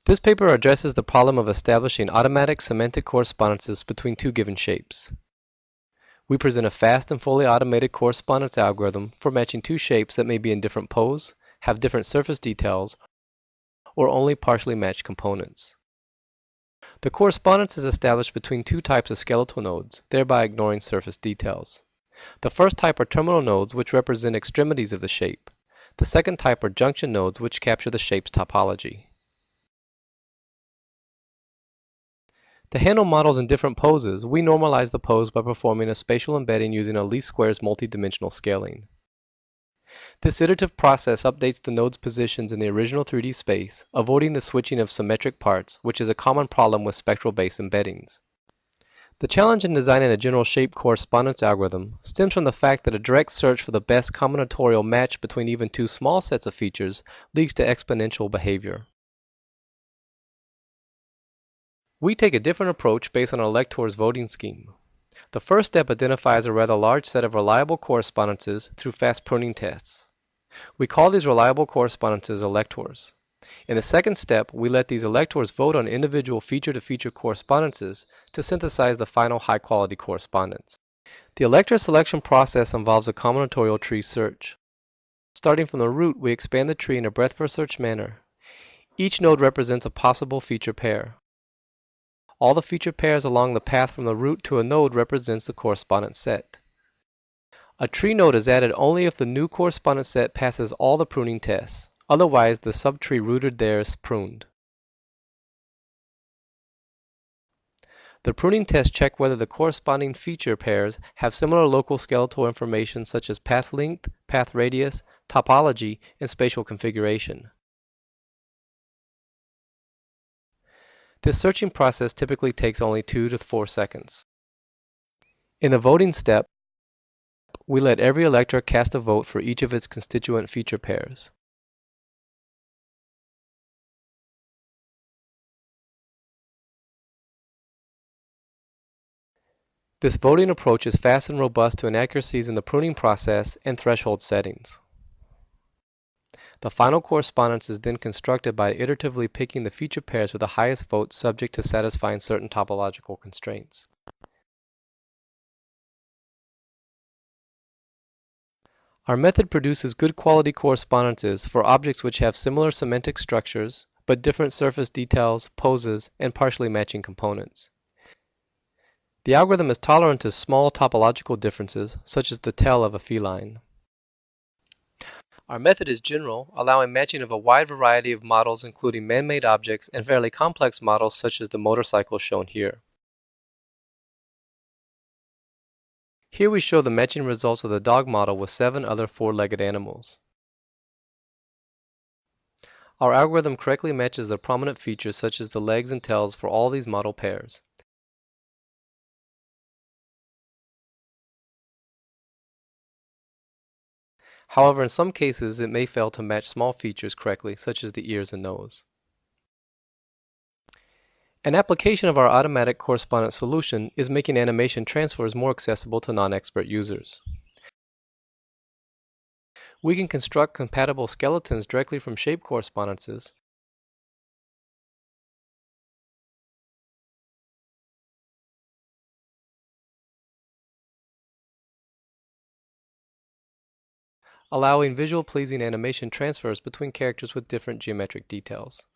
This paper addresses the problem of establishing automatic semantic correspondences between two given shapes. We present a fast and fully automated correspondence algorithm for matching two shapes that may be in different pose, have different surface details, or only partially match components. The correspondence is established between two types of skeletal nodes, thereby ignoring surface details. The first type are terminal nodes, which represent extremities of the shape. The second type are junction nodes, which capture the shape's topology. To handle models in different poses, we normalize the pose by performing a spatial embedding using a least squares multidimensional scaling. This iterative process updates the node's positions in the original 3D space, avoiding the switching of symmetric parts, which is a common problem with spectral-based embeddings. The challenge in designing a general shape correspondence algorithm stems from the fact that a direct search for the best combinatorial match between even two small sets of features leads to exponential behavior. We take a different approach based on Electors' voting scheme. The first step identifies a rather large set of reliable correspondences through fast pruning tests. We call these reliable correspondences Electors. In the second step, we let these Electors vote on individual feature-to-feature correspondences to synthesize the final high-quality correspondence. The Elector selection process involves a combinatorial tree search. Starting from the root, we expand the tree in a breadth-first search manner. Each node represents a possible feature pair. All the feature pairs along the path from the root to a node represents the correspondence set. A tree node is added only if the new correspondence set passes all the pruning tests. Otherwise, the subtree rooted there is pruned. The pruning tests check whether the corresponding feature pairs have similar local skeletal information such as path length, path radius, topology, and spatial configuration. This searching process typically takes only 2 to 4 seconds. In the voting step, we let every elector cast a vote for each of its constituent feature pairs. This voting approach is fast and robust to inaccuracies in the pruning process and threshold settings. The final correspondence is then constructed by iteratively picking the feature pairs with the highest vote subject to satisfying certain topological constraints. Our method produces good quality correspondences for objects which have similar semantic structures, but different surface details, poses, and partially matching components. The algorithm is tolerant to small topological differences, such as the tail of a feline. Our method is general, allowing matching of a wide variety of models including man-made objects and fairly complex models such as the motorcycle shown here. Here we show the matching results of the dog model with 7 other 4-legged animals. Our algorithm correctly matches the prominent features such as the legs and tails for all these model pairs. However, in some cases, it may fail to match small features correctly, such as the ears and nose. An application of our automatic correspondence solution is making animation transfers more accessible to non-expert users. We can construct compatible skeletons directly from shape correspondences, allowing visual pleasing animation transfers between characters with different geometric details.